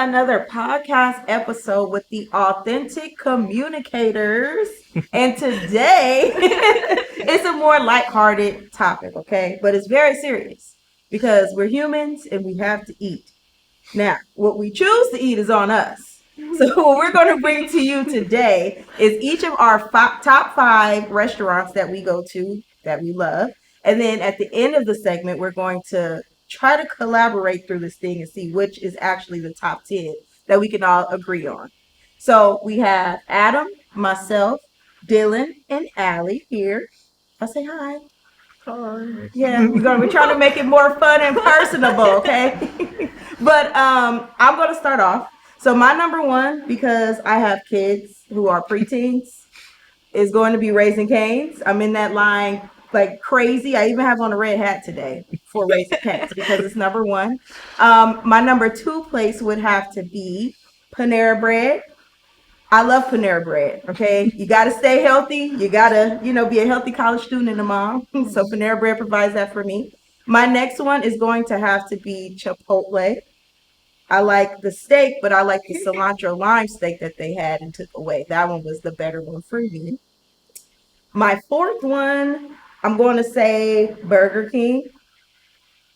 another podcast episode with the Authentic Communicators. And today, it's a more lighthearted topic, okay? But it's very serious because we're humans and we have to eat. Now, what we choose to eat is on us. So what we're going to bring to you today is each of our top 5 restaurants that we go to that we love. And then at the end of the segment, we're going to try to collaborate through this thing and see which is actually the top 10 that we can all agree on. So we have Adam, myself, Dylan, and Allie here. I'll say hi. Hi. Yeah, we're trying to make it more fun and personable, okay? But I'm going to start off. So my number one, because I have kids who are preteens, is going to be Raising Cane's. I'm in that line like crazy. I even have on a red hat today for Raising Cane's because it's number one. My number 2 place would have to be Panera Bread. I love Panera Bread, okay? You got to stay healthy. You got to, be a healthy college student and a mom. So Panera Bread provides that for me. My next one is going to have to be Chipotle. I like the steak, but I like the cilantro lime steak that they had and took away. That one was the better one for me. My 4th one, I'm going to say Burger King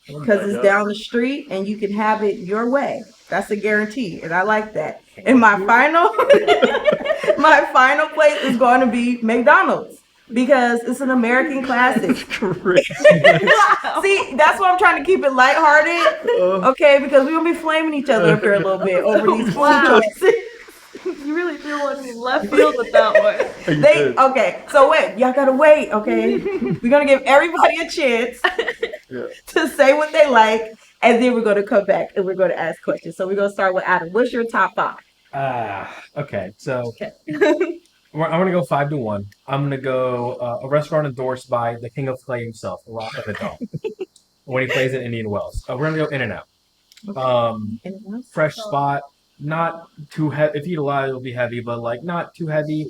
because it's down the street and you can have it your way. That's a guarantee, and I like that. And my final place is going to be McDonald's because it's an American classic. See, that's why I'm trying to keep it lighthearted, okay? Because we're gonna be flaming each other up here a little bit over these food choices. You really threw one in left field with that one. Okay, so wait, y'all gotta wait, okay? We're gonna give everybody a chance to say what they like, and then we're gonna come back and we're gonna ask questions. So we're gonna start with Adam. What's your top 5? Okay, so I'm gonna go 5-1. I'm gonna go a restaurant endorsed by the King of Clay himself, Rafa Vidal, when he plays in Indian Wells. We're gonna go In-N-Out. Okay. Fresh spot, not too heavy. If you eat a lot, it'll be heavy, but like not too heavy.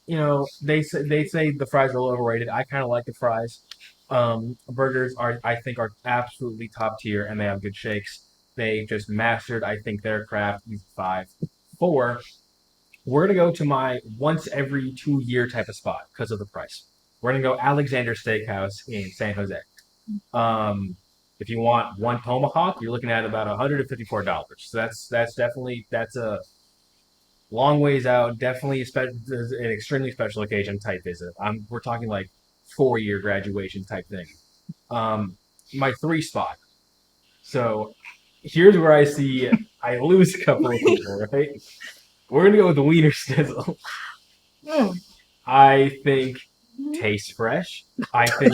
They say the fries are a little overrated. I kind of like the fries. Burgers I think are absolutely top tier, and they have good shakes. They just mastered, I think, their craft. 5. 4. We're gonna go to my once every 2-year type of spot because of the price. We're gonna go Alexander Steakhouse in San Jose. If you want one tomahawk, you're looking at about $154. So that's a long ways out. Definitely an extremely special occasion type visit. We're talking like 4-year graduation type thing. My 3 spot. So here's where I lose a couple of people, right? We're gonna go with the Wiener Schnitzel. I think tastes fresh. I think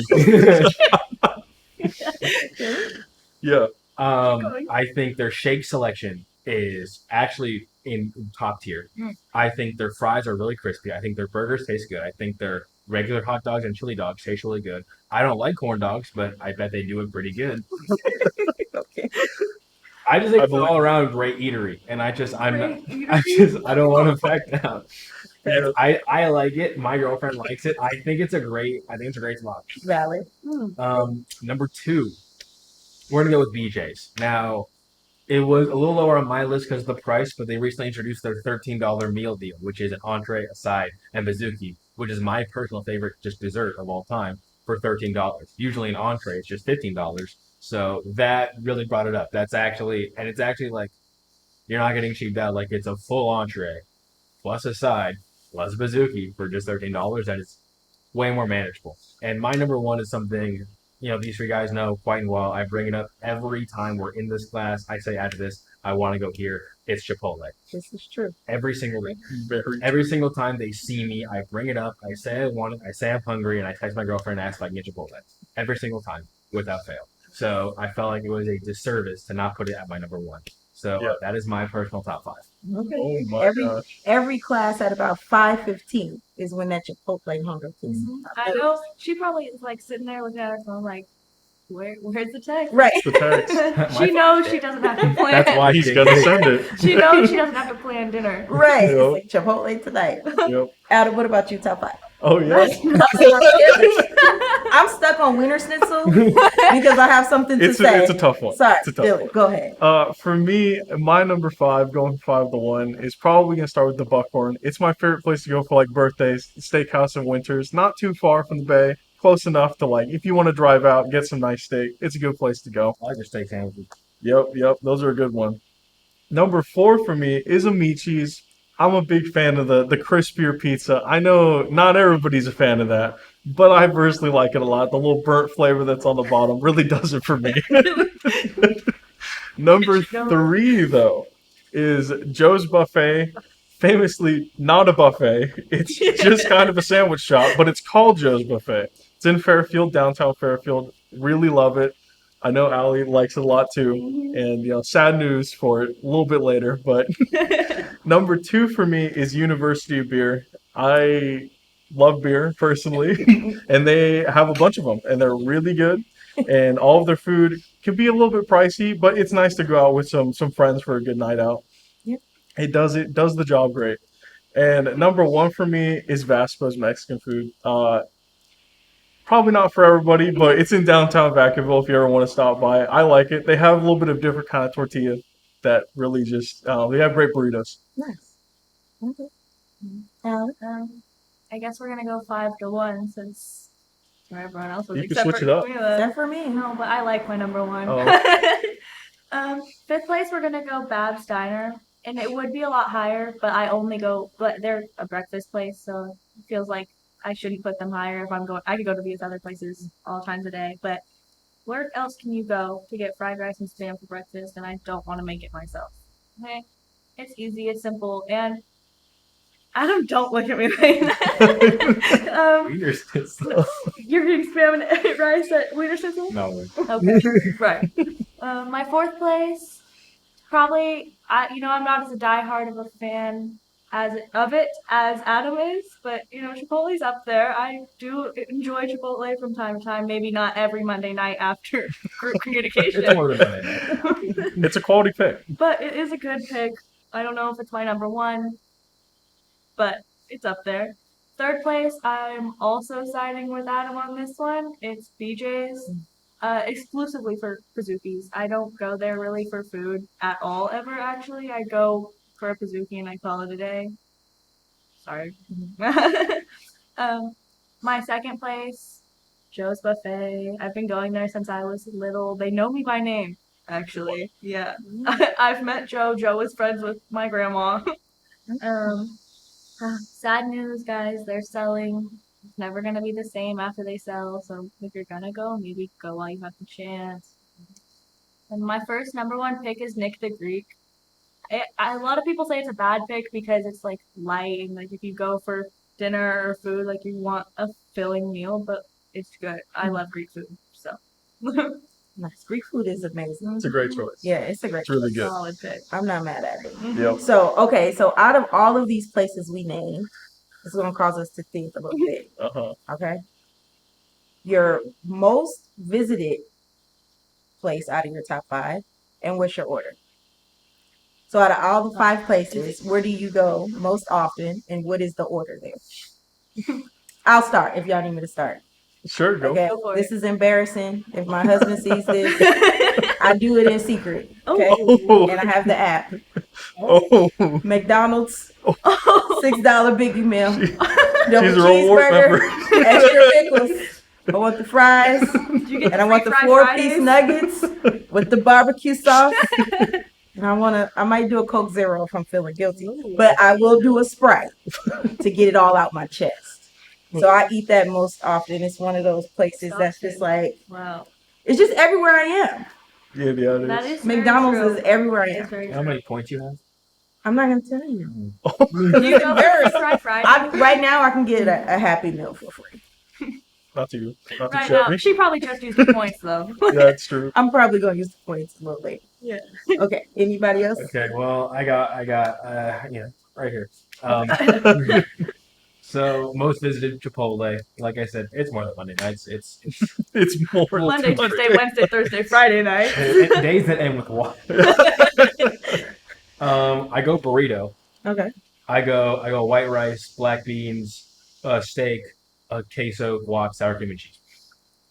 I think their shake selection is actually in top tier. I think their fries are really crispy. I think their burgers taste good. I think their regular hot dogs and chili dogs taste really good. I don't like corn dogs, but I bet they do it pretty good. Okay. I just think it's an all around great eatery, and I don't want to back down. I like it. My girlfriend likes it. I think it's a great spot. Valid. Number 2, we're gonna go with BJ's. Now, it was a little lower on my list because of the price, but they recently introduced their $13 meal deal, which is an entree, a side, and bazooki, which is my personal favorite just dessert of all time for $13. Usually an entree is just $15. So that really brought it up. It's actually like you're not getting cheaped out. Like it's a full entree plus a side plus bazooki for just $13, and it's way more manageable. And my number 1 is something these 3 guys know quite well. I bring it up every time we're in this class. I say after this, I want to go here. It's Chipotle. This is true. Every single time they see me, I bring it up. I say I want it. I say I'm hungry, and I text my girlfriend and ask if I can get Chipotle. Every single time, without fail. So I felt like it was a disservice to not put it at my number 1. So that is my personal top 5. Okay. Oh my gosh. Every class at about 5:15 is when that Chipotle hunger kicks. I know. She probably is like sitting there looking at her phone like, where's the text? Right. The text. She knows she doesn't have to plan. That's why He's gonna send it. She knows she doesn't have to plan dinner. Right. Yep. It's like Chipotle tonight. Yep. Adam, what about you? Top 5? Oh yeah. I'm stuck on Wiener Schnitzel because I have something to say. It's a tough one. Sorry, It's a tough Dylan, one. go ahead. For me, my number 5, going from 5 to 1, is probably gonna start with the Buckhorn. It's my favorite place to go for like birthdays, steakhouse in winters. Not too far from the bay, close enough to like if you want to drive out, get some nice steak. It's a good place to go. I like your steak sandwiches. Yep, those are a good one. Number 4 for me is Amici's. I'm a big fan of the crispier pizza. I know not everybody's a fan of that, but I personally like it a lot. The little burnt flavor that's on the bottom really does it for me. Number 3, though, is Joe's Buffet. Famously not a buffet. It's just kind of a sandwich shop, but it's called Joe's Buffet. It's in Fairfield, downtown Fairfield. Really love it. I know Allie likes it a lot too. And, sad news for it a little bit later. But number 2 for me is University of Beer. I love beer personally, and they have a bunch of them, and they're really good. And all of their food can be a little bit pricey, but it's nice to go out with some friends for a good night out. Yep. It does the job great. And number 1 for me is Vasco's Mexican food. Probably not for everybody, but it's in downtown Vacaville if you ever want to stop by. I like it. They have a little bit of different kind of tortilla that really just, they have great burritos. Nice. Okay. I guess we're gonna go 5 to 1 since for everyone else was You can except switch for it up. Camila. Except for me. No, but I like my number 1. Oh. 5th place we're gonna go Bab's Diner, and it would be a lot higher, but I only go. But they're a breakfast place, so it feels like I shouldn't put them higher if I'm going. I could go to these other places all times a day, but where else can you go to get fried rice and spam for breakfast? And I don't want to make it myself. Okay, it's easy, it's simple, and Adam, don't look at me like that. Wiener Schnitzel. You're getting spam and rice at Wiener Schnitzel? No. Okay, right. My 4th place, probably. I'm not as a diehard of a fan of it as Adam is, but Chipotle's up there. I do enjoy Chipotle from time to time. Maybe not every Monday night after group communication. It's more than that. It's a quality pick. But it is a good pick. I don't know if it's my number 1, but it's up there. 3rd place, I'm also siding with Adam on this one. It's BJ's, exclusively for Pizookies. I don't go there really for food at all, ever, actually. I go for a Pizookie and I call it a day. Sorry. My 2nd place, Joe's Buffet. I've been going there since I was little. They know me by name, actually. Yeah. I've met Joe. Joe was friends with my grandma. Sad news, guys. They're selling. It's never going to be the same after they sell. So if you're going to go, maybe go while you have the chance. And my first number 1 pick is Nick the Greek. A lot of people say it's a bad pick because it's like light and like if you go for dinner or food, like you want a filling meal, but it's good. I love Greek food, so. Nice. Greek food is amazing. It's a great choice. Yeah, it's a great It's really good. Solid pick. I'm not mad at it. Yep. So out of all of these places we named, this is going to cause us to think a little bit. Okay. Your most visited place out of your top 5, and what's your order? So out of all the 5 places, where do you go most often, and what is the order there? I'll start if y'all need me to start. Sure, go. Okay, Go for this is embarrassing. If my husband sees this, I do it in secret. Okay, Oh. and I have the app. Oh. McDonald's $6 Biggie meal, double She's a reward cheeseburger, member. extra pickles. I want the fries, You get and I want the free 4-piece Fridays? nuggets with the barbecue sauce. And I might do a Coke Zero if I'm feeling guilty, but I will do a Sprite to get it all out my chest. So I eat that most often. It's one of those places that's just like, Wow. it's just everywhere I am. Yeah, it is. That is very McDonald's true. is everywhere I It's am. very How true. many points you have? I'm not gonna tell you. Do you go for Fried Friday? Right now, I can get a Happy Meal for free. Not to you. Not to Right now, Chevy. she probably just used the points though. Yeah, that's true. I'm probably gonna use the points a little later. Yeah. Okay. Anybody else? Okay, well, I got, right here. So most visited Chipotle. Like I said, it's more than Monday nights. It's It's more than Monday, 200. Tuesday, Wednesday, Thursday, Friday night. days that end with Y. I go burrito. Okay. I go white rice, black beans, steak, queso, guac, sour cream and cheese.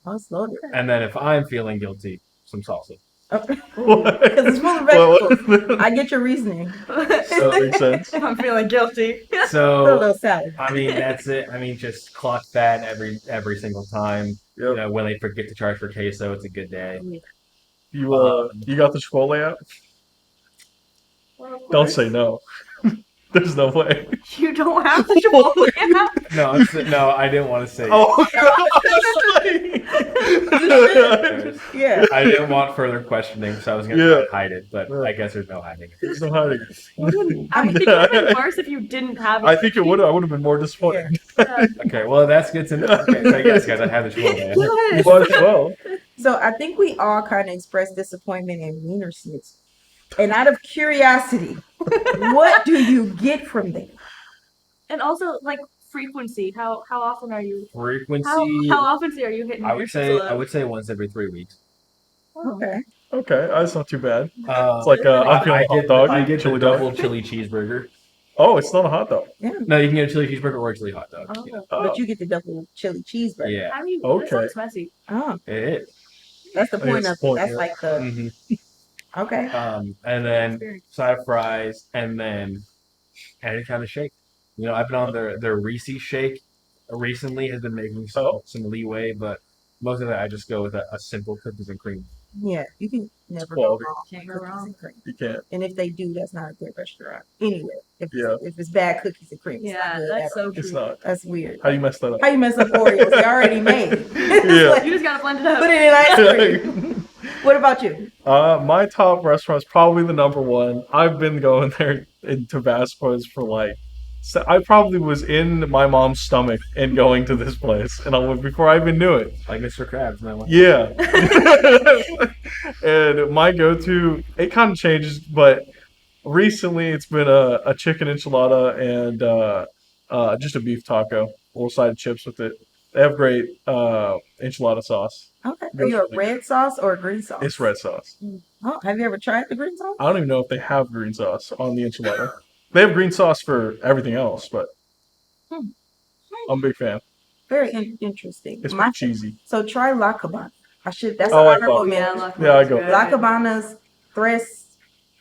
Oh, it's loaded. And then if I'm feeling guilty, some salsa. Because What? it's full of Well, vegetables. I get your reasoning. that makes sense. If I'm feeling guilty. Put a So little salad. I mean, that's it. I mean, just clock that every single time. You Yep. know, when they forget to charge for queso, it's a good day. You got the Chipotle app? Well, of Don't course. say no. There's no way. You don't have the Chipotle app. No, I didn't want to say. Oh, Yeah. I didn't want further questioning, so I was gonna try and hide it, but Yeah. I guess there's no hiding it. There's no hiding. I think it would have been worse if you didn't have it. I think it would. I would have been more disappointed. Okay, well that's good to know. Okay, so yes, guys, I have the Chipotle. Yes. Might as well. So I think we all kind of expressed disappointment in Wiener Schnitzel. And out of curiosity, what do you get from them? And also, like, frequency. How often are you? Frequency. How often are you hitting? I your would say schnitzel up? I would say once every 3 weeks. Oh. Okay. Okay, that's not too bad. Uh, It's like I'm feeling hot dog. I get chili the double dog. chili cheeseburger. Oh, it's not a hot dog. No, you can get a chili cheeseburger or a chili hot dog. Oh. Yeah. But you get the double chili cheeseburger. Yeah, How do you? Okay. That sounds messy. Oh, it is. that's the I think point that's of the it. point, That's yeah. like the hmm okay. And then side of fries, and then any kind of shake. You know, I've been on their Reese's shake recently. Has been making some leeway, but most of it I just go with a simple cookies and cream. Yeah, you can never go Quality. wrong. Can't go with cookies wrong. and cream. You can't. And if they do, that's not a good restaurant. Anyway, if Yeah. if it's bad cookies and cream, it's not Yeah, good that's at all. so true. It's not. That's weird. How you mess that up? How you mess up Oreos? They already made. Yeah. You just gotta blend it up. Put it in ice cream. What about you? My top restaurant is probably the number one. I've been going there in Tabasco's for like. So I probably was in my mom's stomach and going to this place, and I went before I even knew it. Like Mr. Krabs, man. Yeah. And my go-to, it kind of changes, but recently it's been a chicken enchilada and just a beef taco, a little side of chips with it. They have great enchilada sauce. Okay. Are Goes you a really red sauce or a green sauce? It's red sauce. Oh, have you ever tried the green sauce? I don't even know if they have green sauce on the enchilada. They have green sauce for everything else, but Hmm. I'm a big fan. Very interesting. It's My- pretty cheesy. So try La Cabana. That's I an like honorable La mention. Yeah, I go. La Cabana's Tres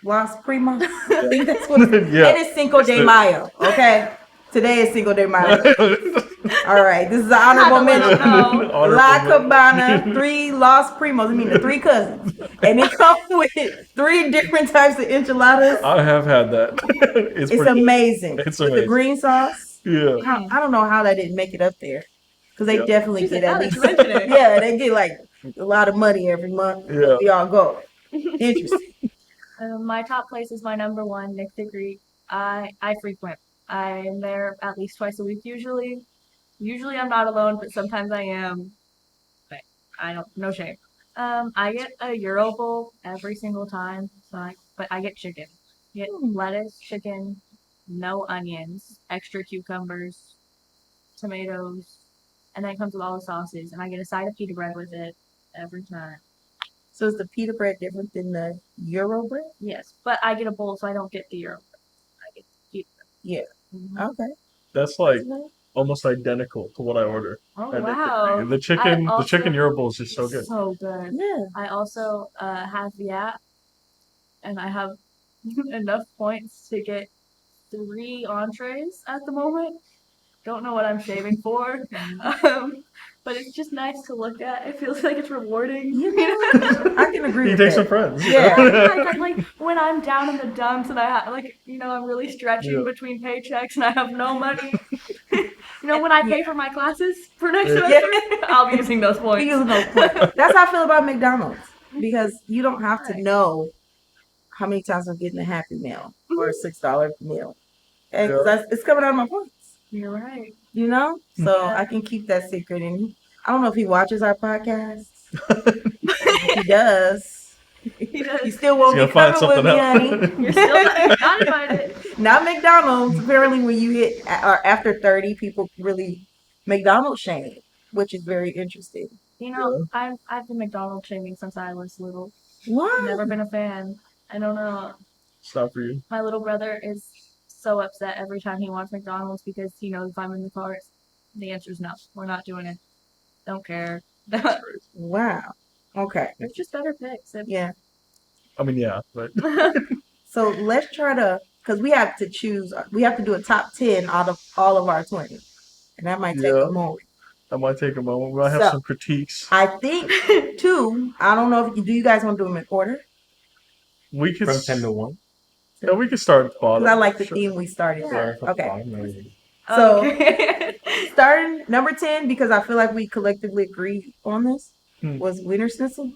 Las Primas. I think that's what it is. Yeah. And it's Cinco de the- Mayo. Okay. Today is Cinco de Mayo. All right. This is an honorable Had to let 'em mention. know. La Cabana, 3 Los Primos. I mean, the 3 cousins. And it comes with 3 different types of enchiladas. I have had that. It's It's pretty, amazing. It's With the amazing. green sauce. Yeah. I don't know how that didn't make it up there. Because they Yeah. definitely She get said, at "Now that least. you mention it." Yeah, they get like a lot of money every month. Yeah. We all go. Interesting. My top place is my number one, Nick the Greek. I frequent. I'm there at least twice a week usually. Usually I'm not alone, but sometimes I am. But I don't. No shame. I get a Euro bowl every single time. But I get chicken. Get lettuce, chicken, no onions, extra cucumbers, tomatoes, and then it comes with all the sauces. And I get a side of pita bread with it every time. So is the pita bread different than the Euro bread? Yes, but I get a bowl, so I don't get the Euro bread. I get the pita bread. Yeah. Mhm. Okay. That's like almost identical to what I order. Oh And wow! The chicken, I the chicken also- Euro bowl is just so good. So good. Yeah. I also have the app, and I have enough points to get 3 entrees at the moment. Don't know what I'm shaving for, but it's just nice to look at. It feels like it's rewarding. You know, I can agree You with take that. some friends. Yeah. like when I'm down in the dumps and I'm really stretching Yeah. between paychecks and I have no money. When I pay for my classes for next Yeah. semester, I'll be using those We points. use those points. That's how I feel about McDonald's because you don't have to know how many times I'm getting a Happy Meal or a $6 meal. And 'cause it's coming out of my points. You're right. You know, so Yeah. I can keep that secret. And I don't know if he watches our podcast. If he does. He does. He still won't He's be gonna find coming with me, something honey. You're still not invited. Not McDonald's. Apparently, when you hit or after 30, people really McDonald's shame, which is very interesting. I've been McDonald's shaming since I was little. What? Never been a fan. I don't know. It's not for you. My little brother is so upset every time he wants McDonald's because he knows if I'm in the car, the answer is no. We're not doing it. Don't care. Wow. Okay. It's just better picks. Yeah. I mean, yeah, but So let's try to, because we have to choose. We have to do a top 10 out of all of our 20, and that might take Yeah. a moment. that might take a moment. We might have So- some critiques. I think two. I don't know if you do. You guys want to do them in order? We could From 10 to 1. Yeah, we could start at the bottom. Because I like the Sure. theme we started. Yeah. with. Okay. Okay. So Okay. starting number 10, because I feel like we collectively agreed on this, Hmm. was Wiener Schnitzel.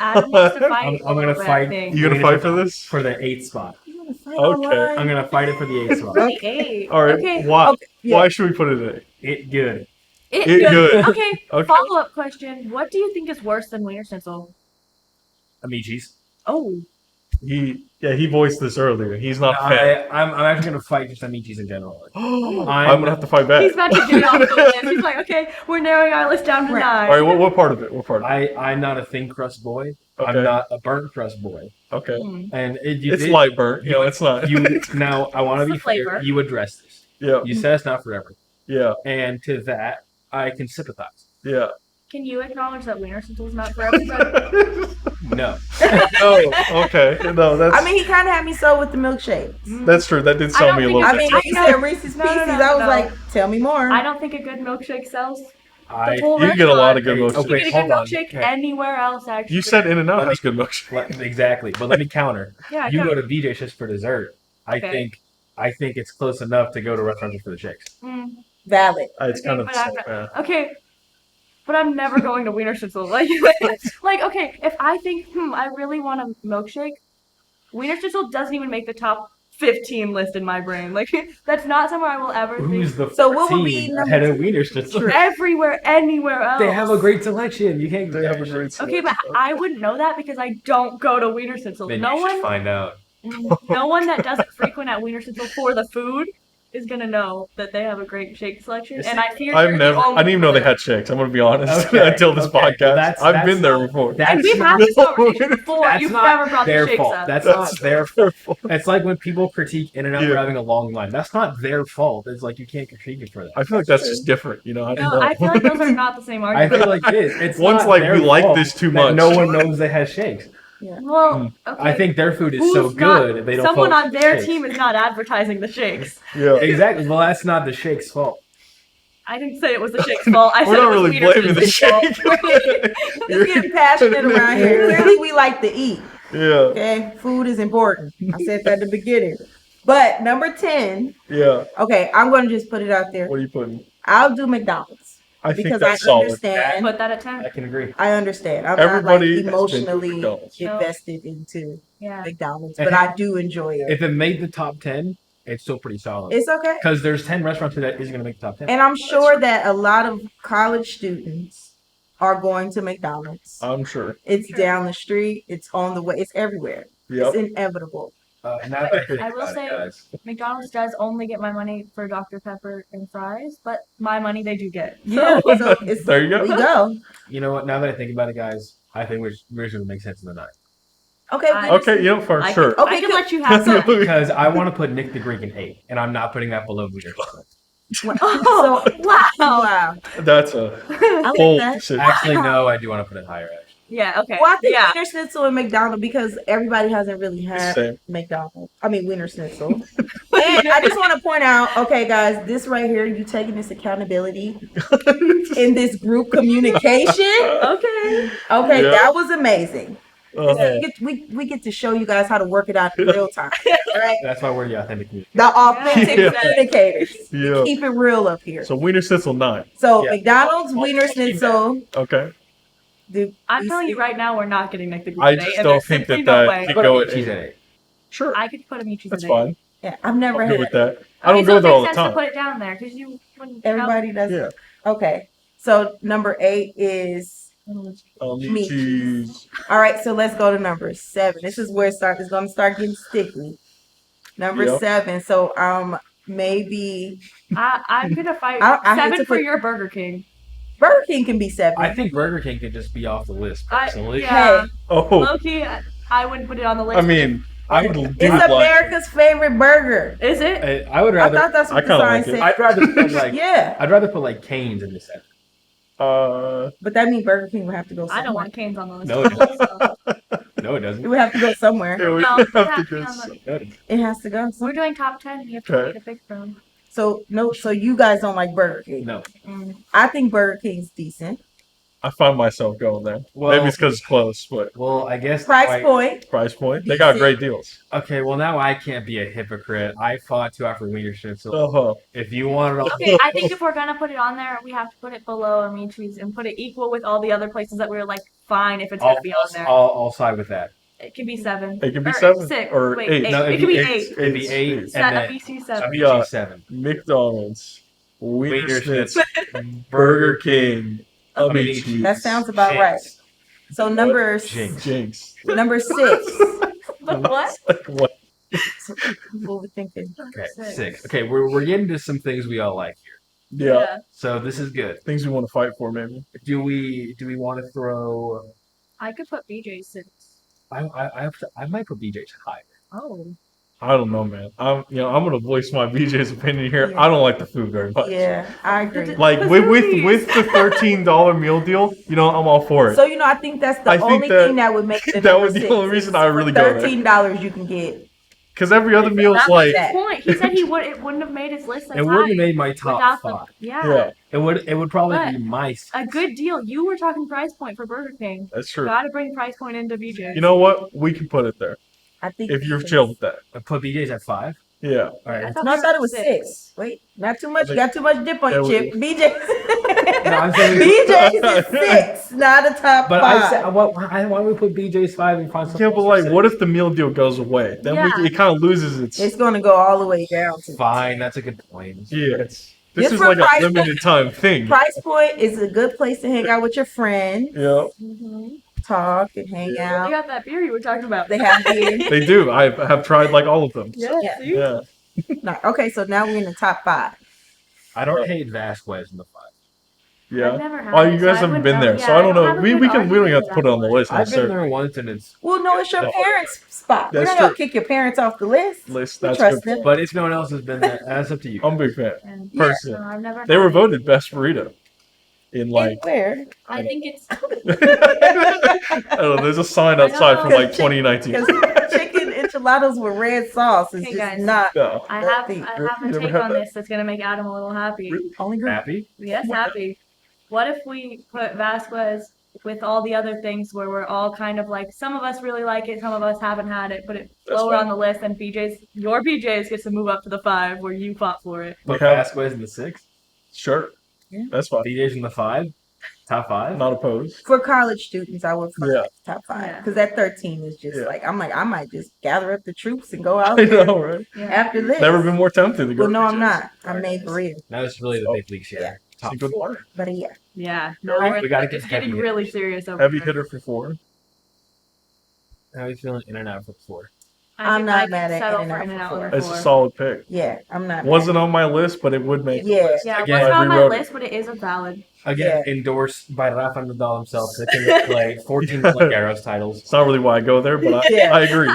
Adam wants to fight. I'm gonna over it, I fight. think. You gonna fight for this? For the 8th spot. You want to fight Okay. online? I'm gonna fight it for the 8th spot. For the 8. All right. Okay. Why? Okay, yeah. Why should we put it in? It good. It good. Okay. Okay. Follow-up question. What do you think is worse than Wiener Schnitzel? Amici's. Oh. He voiced this earlier. He's not a No, fan. I'm actually gonna fight just Amici's in general. I'm gonna have to fight back. He's about to get off the list. He's like, okay, we're narrowing our list down to Right. 9. All right. What part of it? What part of it? I'm not a thin crust boy. Okay. I'm not a burnt crust boy. Okay. Mm. And It's light burnt. You know, it's not. Now I want to It's be the flavor. fair. You address this. Yeah. You said it's not for everyone, Yeah. and to that I can sympathize. Yeah. Can you acknowledge that Wiener Schnitzel is not for everybody? No, No. Okay. No. That's. I mean, he kind of had me sold with the milkshake. that's true. That did sell don't me a think little I bit. mean, when you said Reese's No, no, Pieces, no, I was no. like, tell me more. I don't think a good milkshake sells. I. The whole You can get a lot of good Hey, milkshakes. You okay. can get a hold good on. milkshake Okay. anywhere else, actually. You said In-N-Out has good milkshake. Exactly, but let me counter. Yeah, You I go to VJ's just for dessert. Okay. I think it's close enough to go to restaurants just for the shakes. Valid. It's Okay, kind of but the I'm same. not- Yeah. Okay, but I'm never going to Wiener Schnitzel. Like, okay, if I think, I really want a milkshake, Wiener Schnitzel doesn't even make the top 15 list in my brain. Like, that's not somewhere I will ever Who's think. the So what would be 14 number ahead of Wiener Schnitzel? Everywhere, anywhere else. They have a great selection. You can't. They have a great. Okay, but I wouldn't know that because I don't go to Wiener Schnitzel. Then No you should one, find out. no one that doesn't frequent at Wiener Schnitzel for the food is gonna know that they have a great shake selection. And I fear I've you're never. the only I didn't even know they one. had shakes. I'm gonna be honest. Okay, Until this okay. podcast, Well, I've been there not- before. And That's we've had this conversation before. That's You've not never brought the their shakes fault. up. That's That's not their fault. It's like when people critique In-N-Out Yeah. for having a long line. That's not their fault. It's like you can't critique it for that. I feel like that's just different. You know. I don't No, know. I feel like those are not the same I argument. feel like it is. It's One's not like, their we like fault this too that much. No one knows they have shakes. Well, okay. I think their food is Who's so not- good. They don't. Someone focus on their shakes. team is not advertising the shakes. Yeah. Exactly. Well, that's not the shake's fault. I didn't say it was the shake's fault. I We're said not it was really Wiener blaming the Schnitzel's shake. fault. Let's get passionate around here. Clearly, we like to eat. Yeah. Okay, food is important. I said that at the beginning. But number 10. Yeah. Okay, I'm gonna just put it out there. What are you putting? I'll do McDonald's I think because that's I solid. understand. Put that at 10. I can agree. I understand. I'm Everybody not has like been to emotionally McDonald's. invested into Yeah. McDonald's, but I do enjoy it. If it made the top 10, it's still pretty solid. It's okay. Because there's 10 restaurants that isn't going to make the top 10. And I'm sure that a lot of college students are going to McDonald's. I'm sure. It's down the street. It's on the way. It's everywhere. Yep. It's inevitable. Now that I think I will about it, say- guys. McDonald's does only get my money for Dr. Pepper and fries, but my money they do get. Yeah. So it's, There you go. We go. You know what? Now that I think about it, guys, I think we're going to make sense of the night. Okay. I- Okay. You know, for I sure. Can, Okay, I can good. let you have that. Because I want to put Nick the Greek in 8, and I'm not putting that below Wiener. Oh, wow. Wow. That's a I like bold that. decision. Actually, no, I do want to put it higher. Actually. Yeah, okay. Well, I think yeah. Wiener Schnitzel and McDonald's because everybody hasn't really had Same. McDonald's. I mean, Wiener Schnitzel. And I just want to point out, okay, guys, this right here, you taking this accountability in this group communication. Okay. Okay, Yeah. that was amazing. Uh, We get to show you guys how to work it out in real time. All right, That's why we're the authentic community. the authentic Yeah. communicators. Yeah. Keep it real up here. So Wiener Schnitzel 9. So Yeah. McDonald's, Wiener Schnitzel. Okay. Do I'm we telling see- you right now, we're not getting Nick the Greek I today, just and don't there's think simply that no that way. could Put go a at cheese 8. at 8. Sure. I could put a Michi's That's in there. fine. Yeah, I've never I'm had good with it. that. I don't so go it there all the makes sense to time. put it down there because you wouldn't. Everybody does. Yeah. Okay. So number 8 is Meat. Cheese. all right. So let's go to number 7. This is where it's going to start getting sticky. Number Yep. 7. So maybe I'm gonna fight I hate 7 to for put- your Burger King. Burger King can be 7. I think Burger King could just be off the list, personally. Yeah. Oh, Low-key, I wouldn't put it on the list. I mean, I do It's like. America's favorite burger. Is it? I would I rather. thought that's what I the kinda sign like it. said. I'd rather put like. Yeah. I'd rather put like Cane's in the set. But that means Burger King would have to go I somewhere. don't want Cane's on the list. No, it doesn't. No, it It doesn't. would have to go somewhere. Yeah, we No, have we to have to go be on so- the- No, it doesn't. It has to go We're somewhere. doing top 10. You have Okay. to pick from. So no, so you guys don't like Burger King. No. I think Burger King's decent. I find myself going there. Well- Maybe it's because it's close, but Well, I guess Price point. price point, they got great deals. Okay, well now I can't be a hypocrite. I fought too after Wiener Schnitzel. Uh-huh. If you want it, Okay, I think if we're gonna put it on there, we have to put it below Amitri's and put it equal with all the other places that we're like fine if it's I'll, gonna be on there. I'll side with that. It could be 7. It could be Or 7 6. or Wait, 8. 8. No, it could be 8. It'd be 8 and Set a then BC 7. We got BG7. McDonald's, Wiener Wiener Schnitzel, Schnitzel, Burger King, Amici. Amici. That sounds about right. So number Jinx. Jinx. number 6. But what? Like what? What we thinking? Okay, 6. Okay, we're getting to some things we all like here. Yeah. So this is good. Things we want to fight for, maybe. Do we want to throw? I could put BJ 6. I might put BJ's higher. Oh. I don't know, man. I'm gonna voice my BJ's opinion here. Yeah. I don't like the food very much. Yeah, I agree. Like with the $13 meal deal, I'm all for it. So I think that's the I think only that- thing that would make the that number was the 6. only reason I really go there. $13 you can get. Because every other meal is That like, that. Point. He said it wouldn't have made his list as It high wouldn't have made my top without 5. yeah, It would probably But be my. a good deal. You were talking price point for Burger King. that's true. Gotta bring price point into BJ. You know what? We can put it there I think if you're it's- chill with that. I put BJ's at 5. Yeah. All right. No, I thought it was 6. Wait, not too much. You got too much dip on your Yeah, chip. BJ's. No, I'm saying. BJ's is 6, not a top But 5. I said, why don't we put BJ's 5 and find something? Yeah, but like, what if the meal deal goes away? Then Yeah. it kind of loses its. It's going to go all the way down to Fine, that's a good point. Yeah. This Just is for like price a limited time thing. Price Point is a good place to hang out with your friends, Yeah, talk and hang You out. got that beer you were talking about. They have beer. they do. I have tried like all of them. Yeah. Yeah. See? Yeah. No, okay, so now we're in the top 5. I don't hate Vasquez in the 5. Yeah. I've never had Oh, it, you so guys I haven't wouldn't been know. there, Yeah, so I don't have know. a We good don't have argument to put it on the list I've been necessarily. there once and it's, Well, no, it's your No. parents' spot. We're That's not going to true. kick your parents off the list. List. We That's trust good. them. but if no one else has been there, that's up to you. I'm a big fan. And Person. no, I've never They had were it. voted best burrito in like. Where? I think it's I don't know. There's a sign outside from like 2019. Because chicken enchiladas with red sauce is Hey, just guys. not No. I have Healthy. a You never take had on that? this that's gonna make Adam a little happy. Really? only group. Happy? Yes, happy. What if we put Vasquez with all the other things where we're all kind of like, some of us really like it, some of us haven't had it, put it That's lower fine. on the list, and your BJ's gets to move up to the 5 where you fought for it. Put We have- Vasquez in the 6. Sure. Yeah. That's fine. BJ's in the 5. Top 5. Not opposed. For college students, I would put Yeah. top 5. Yeah. Because that 13 is just Yeah. like, I'm like, I might just gather up the troops and go out I there know, right? Yeah. after this. Never been more tempted to go. Well, no, to I'm BJ's. not. I'm made for real. Now it's really the big leagues here. Yeah. Top It's a good 4. one. But yeah. Yeah. No, No, we gotta get it's getting heavy really serious over Heavy here. hitter for 4. How are you feeling in and out for 4? I'm I not could mad at settle In-N-Out for for In-N-Out four. with It's a 4. solid pick. Yeah, I'm not. Wasn't on my list, but it would make. the Yeah. list. Yeah, it Again, wasn't I on my rewrote it. list, but it is a valid. Again, endorsed by Rafa Nadal himself. That can play 14 Blake Arrows titles. It's not really why I go there, but Yeah. I agree.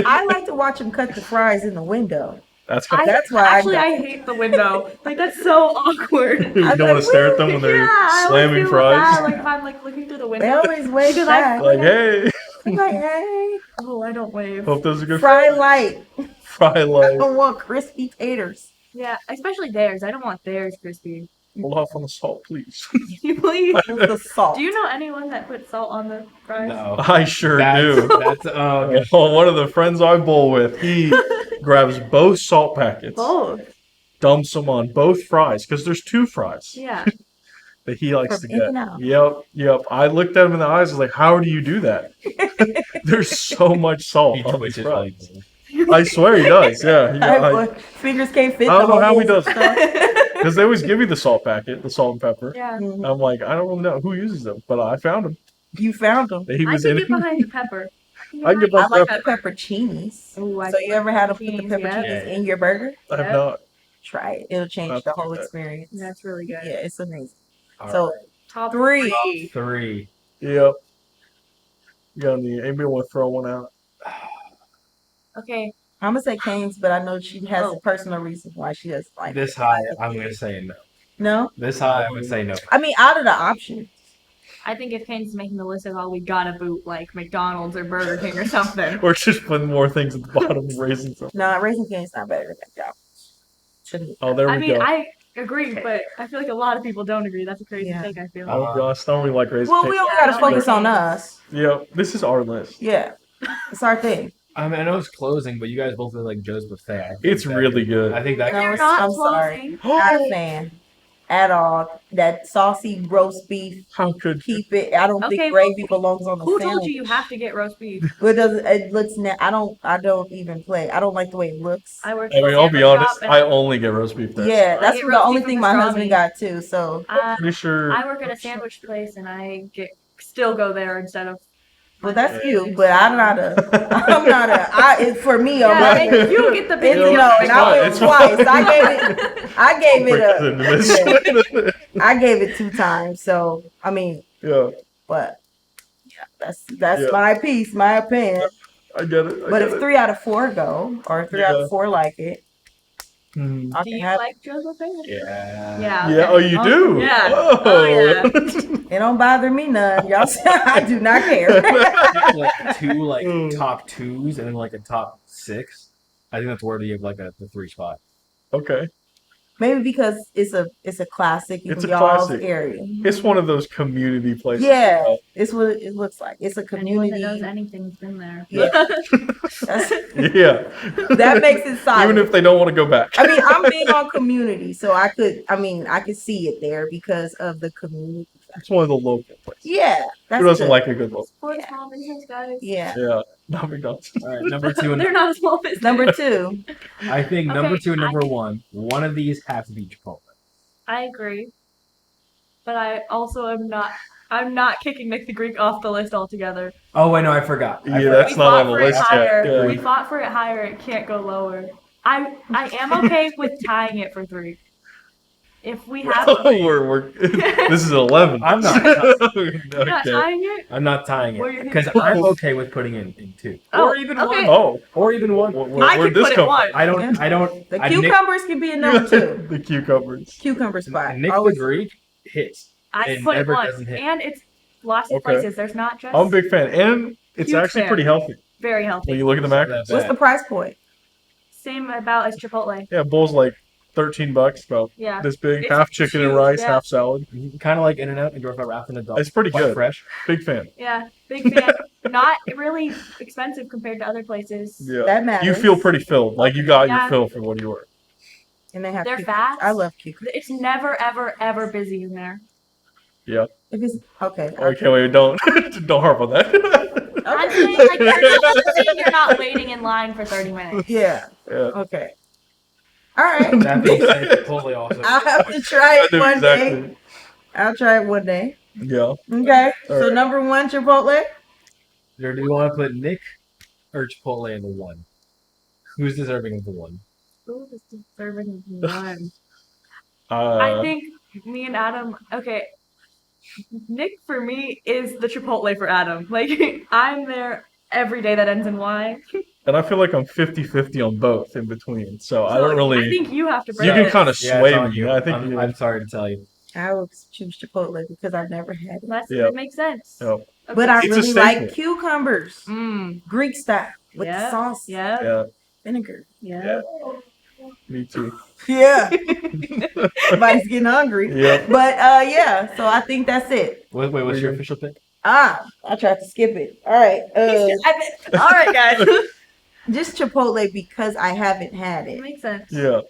I like to watch him cut the fries in the window. That's how That's why I actually got- I hate the window. Like that's so awkward. you I'm don't like, want to stare at them when they're Yeah, I always slamming feel fries. bad, like if I'm like looking through the They window. always wave Because I- back. Like, hey, I'm like, hey, Oh, I don't wave. hope those are good. fry light. Fry I light. don't want crispy taters. Yeah, especially theirs. I don't want theirs crispy. Hold off on the salt, please. Please. With the salt. Do you know anyone that puts salt on the fries? No. I sure do. That's Oh, one of the friends I bowl with, he grabs both salt packets, Both. dumps them on both fries, because there's 2 fries Yeah. that he likes From to get. In-N-Out. Yep. I looked at him in the eyes, I was like, how do you do that? There's so much salt he on these twitches fries. like I swear he does, yeah. Fingers can't fit. I don't the know how he holes does and stuff. Because they always give you the salt packet, the salt and pepper. Yeah. Mhm. I'm like, I don't really know who uses them, but I found him. You found them. He I was can in get it. behind the pepper. I can get I behind like pepper. the pepperoncinis. Ooh, I So you ever had to put the Pepperoncinis, yeah. pepperoncinis in your burger? I have Yeah. not. Try it. It'll change I'll the have to whole do that. experience. That's really good. Yeah, it's amazing. All So right. Top 3. 3. Yep. You got anybody want to throw one out? Okay. I'm gonna say Cane's, but I know she has Oh. a personal reason why she doesn't like This it. high, I'm gonna say no. No, This high, I would say no. I mean out of the options. I think if Kane's making the list of all we gotta boot, like McDonald's or Burger King or something. Or just putting more things at the bottom and raising some. No, Raising Cane's not better than McDonald's. Shouldn't be. Oh, there I we mean, go. I agree, but I feel like a lot of people don't agree. That's a crazy Yeah. take, I feel. Oh gosh, I don't really like raising. Well, we only Yeah, I gotta don't like focus on Cane's. us. Yeah, this is our list. Yeah, it's our thing. I mean, I know it's closing, but you guys both really like Joe's Buffet. I think It's that really could- good. I think that. No, They're it's- not I'm sorry. closing. Not a fan at all. That saucy roast beef, How could you? keep it. I don't Okay, think well, gravy belongs on the Who sandwich. told you have to get roast beef? But it doesn't. It looks. I don't even play. I don't like the way it looks. I work. I mean, I'll be honest. I only get roast beef there. Yeah, that's get the roast only beef thing and my pastrami. husband got too. So, Pretty sure. I work at a sandwich place, and I still go there instead of. well, that's you. But I'm not a. I'm not a. It's for me. Yeah, I'm and like, you get the it's, big no, deal. and I went It's twice. fine. I gave it a. Into this. I gave it 2 times. So I mean, Yeah, but yeah, that's Yeah. my piece, my opinion. I get it. But if 3 out of 4 go, or 3 out Yeah. of 4 like it, Hmm. I Do can you have. like Joe's Buffet? Yeah. Yeah. Yeah. okay. Oh, you do. Yeah. Oh. Oh, yeah. It don't bother me none. Y'all say I do not care. Like two Mm. top 2s and then like a top 6. I think that's worthy of like the 3 spot. Okay. Maybe because it's a classic in It's a y'all's classic. area. It's one of those community places. Yeah, it's what it looks like. It's a Anyone community. that knows anything's been there. Yeah. That's, Yeah. that makes it solid. Even if they don't want to go back. I mean, I'm big on community, so I could see it there because of the community. It's one of the local places. Yeah, that's Who doesn't good. like a good local? Support Yeah. small business, guys. Yeah. Yeah. Not McDonald's. All right, number 2 and They're not a small business. Number 2. I think number Okay, 2 and number 1. One of these have to be Chipotle. I agree, but I also am not. I'm not kicking Nick the Greek off the list altogether. Oh wait, no, I forgot. I Yeah, forgot. that's we not fought on the for it list higher. yet. We Yeah. fought for it higher. It can't go lower. I am okay with tying it for 3. If we have, we're this is 11. I'm not. you're not Okay. tying it. I'm not tying Where it you because think- I'm okay with putting in 2 Oh, or even okay. 1. Oh, Or even 1. I where'd could this put it come 1. I don't. I don't. The I- cucumbers can be in number 2. The cucumbers. Cucumber spot. Nick the Always. Greek hits. I It put it never 1, doesn't hit. and it's lots of Okay. places. There's not just I'm a big fan, and it's Huge actually fan. pretty healthy very when healthy. you look at the macros. What's the price point? Same about as Chipotle. Yeah, bowl's like $13, about Yeah. this big, It's half chicken and huge, rice, yeah. half salad. Kind of like In-N-Out and Dorf wrapped in a dog. It's pretty Quite good. fresh. Big fan. Yeah, big fan. Not really expensive compared to other places. Yeah, That matters. you feel pretty filled, like you got Yeah. your fill for what you were. And they have They're cucumbers. fast. I love cucumbers. It's never, ever, ever busy in there. If it's okay. Okay, wait, don't don't harp on that. I'm saying, like, you're not waiting in line for 30 minutes. Yeah. Yeah. Okay. All right. That being said, Chipotle also. I'll have to try I it knew one day. exactly. I'll try it one day. Yeah. Okay. All So right. number 1, Chipotle. Do you want to put Nick or Chipotle in the 1? Who's deserving of the 1? Ooh, this is serving one. I Uh, think me and Adam, okay, Nick for me is the Chipotle for Adam. Like, I'm there every day that ends in Y. and I feel like I'm 50-50 on both in between, so I don't I really. think you have to bring You can it. kind of Yeah, sway it's on me. you. I think. I'm sorry to tell you. I would choose Chipotle because I've never had it. That makes sense. Yeah. Okay. But I It's a really staple. like cucumbers. Mm, Greek style with yeah, the sauce, yeah, Yeah, vinegar. yeah. me too. Yeah. Everybody's getting hungry. Yeah. But yeah, so I think that's it. Wait, what's your official pick? I tried to skip it. All right. All right, guys. Just Chipotle because I haven't had It it. makes sense. Yeah.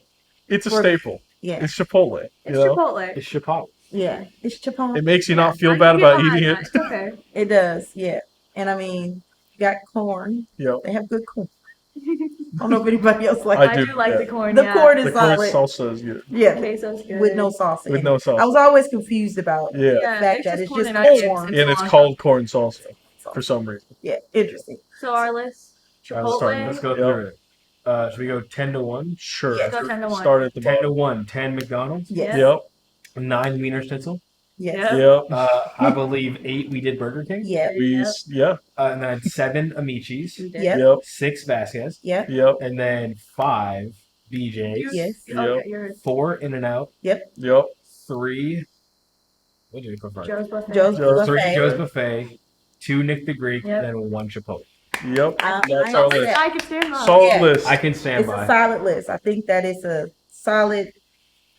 It's a For- staple. Yeah. It's Chipotle. You It's know? Chipotle. It's Chipotle. Yeah. It's Chipotle. It makes you not I feel can bad get about behind eating that. it. It's okay. It does. Yeah. And I mean, you got corn. Yep. They have good corn. I don't know if anybody else likes I I do, do like yeah. the corn. the yeah. corn The is corn solid. salsa is good. Yeah. Queso's good. With no sauce. in With it. no sauce. I was always confused about Yeah. the Yeah, fact it's that just it's corn just and onions. corn. And it's cilantro. called corn salsa for some reason. Yeah. Interesting. So our list: All right, Chipotle. let's go Yep. through it. Should we go 10 to 1? Sure. Yeah. Go 10 to 1. Start at the 10 to bottom. 1. 10 McDonald's. Yes. Yeah. Yep. 9 Wiener Schnitzel. Yes. Yeah. Yep. I believe 8 we did Burger King. Yeah. We, yeah. And then 7 Amicis. We did. Yep. Yep. 6 Vasquez. Yeah. Yep. And then 5 BJ's. Yes. Okay, Yep. you're 4 In-N-Out. Yep. 3. What did you put first? Joe's Buffet. Joe's Joe's 3 Buffet. Joe's Buffet, 2 Nick the Greek, Yep. then 1 Chipotle. Yep, that's I our agree. list. I can stand by. Solid Yeah. list. I can stand It's a by. solid list. I think that it's a solid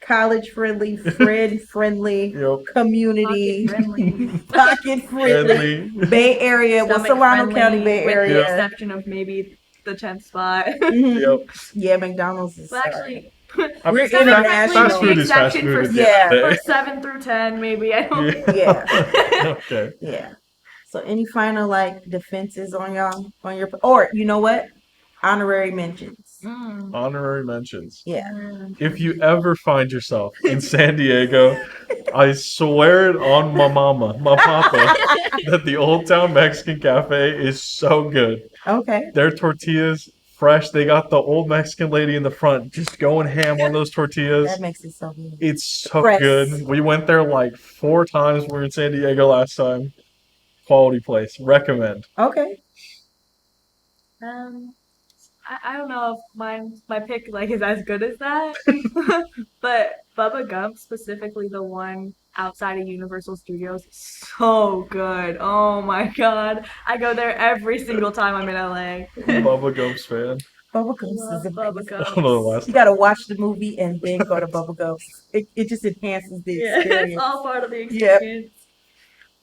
college-friendly, friend-friendly, Yep. community, Friendly. pocket-friendly, Friendly. Bay Area, well, Stomach Solano friendly, County Bay with the Area. exception of maybe the 10th spot. Mhm. Yep. Yeah, McDonald's is. But actually, I We're mean, stomach international. friendly fast with food the is fast exception food for, at the Yeah. end of for the day. 7 through 10, maybe. I don't. Yeah. Okay. Yeah. So any final defenses on your, or you know what? Honorary mentions. Mm. Honorary mentions. Yeah. If you ever find yourself in San Diego, I swear it on my mama, my papa, that the Old Town Mexican Cafe is so good. Okay. Their tortillas, fresh. They got the old Mexican lady in the front just going ham on those tortillas. That makes it so good. It's so Fresh. good. We went there like 4 times. We were in San Diego last time. Quality place. Recommend. Okay. I don't know if my pick is as good as that, but Bubba Gump, specifically the one outside of Universal Studios, is so good. Oh my god, I go there every single time I'm in LA. Bubba Gump's fan. Bubba Gumps Love is Bubba amazing. I don't know the Gump. last You gotta watch the movie and then go to Bubba Gumps. It just enhances the Yeah, experience. it's all part of the Yep. experience.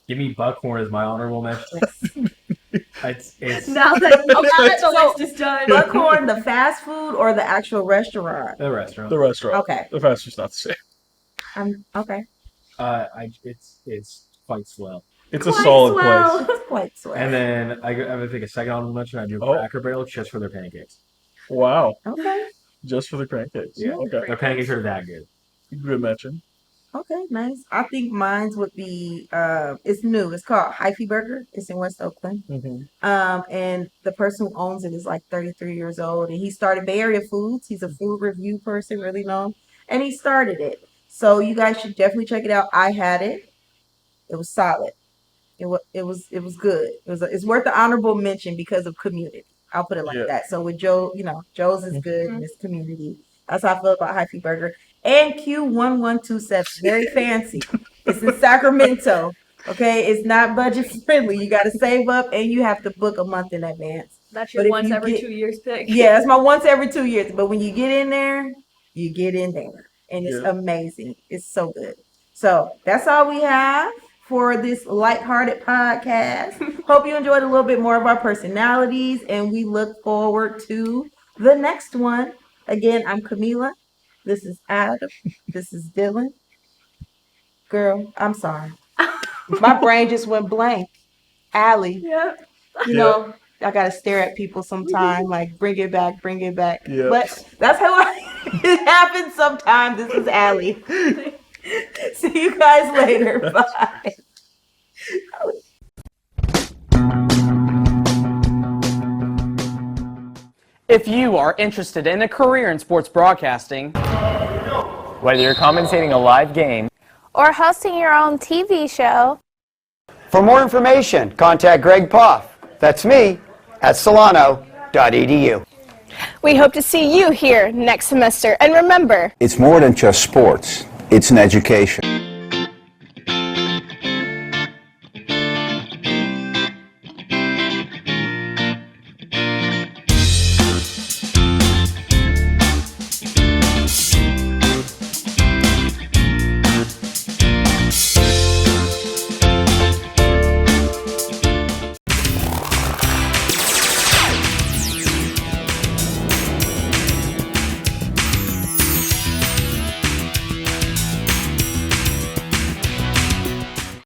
Give me Buckhorn as my honorable mention. It's Now that the So, list is done. Buckhorn, the fast food or the actual restaurant? the restaurant. The restaurant. Okay. The fast food's not the same. Okay. It's quite swell. It's a Quite solid swell. place. It's quite sweet. And then I would think a second honorable mention. I do Oh. Cracker Barrel just for their pancakes. Wow. Okay. Just for the crankcakes. Yeah. Okay. Their pancakes are that good. Good mention. Okay, nice. I think mine's would be it's new. It's called Hyphy Burger. It's in West Oakland. And the person who owns it is like 33 years old, and he started Bay Area Foods. He's a food review person, really known, and he started it. So you guys should definitely check it out. I had it. It was solid. It was good. It's worth the honorable mention because of community. I'll put it like Yeah. that. So with Joe, Joe's is good in this community. That's how I feel about Hyphy Burger. And Q1127, very fancy. It's in Sacramento. Okay, it's not budget friendly. You got to save up, and you have to book a month in advance. That's But your if once you every get- 2 years pick. Yeah, it's my once every 2 years. But when you get in there, you get in there, and it's Yeah. amazing. It's so good. So that's all we have for this lighthearted podcast. Hope you enjoyed a little bit more of our personalities, and we look forward to the next one. Again, I'm Camila. This is Adam. This is Dylan. Girl, I'm sorry. My brain just went blank. Allie, Yep. I gotta stare at people sometime, like bring it back, bring it back. Yeah. But that's how it happens sometimes. This is Allie. See you guys later. Bye. If you are interested in a career in sports broadcasting, Whether you're commentating a live game or hosting your own TV show, For more information, contact Greg Poff. That's me at solano.edu. we hope to see you here next semester. And remember, It's more than just sports, it's an education.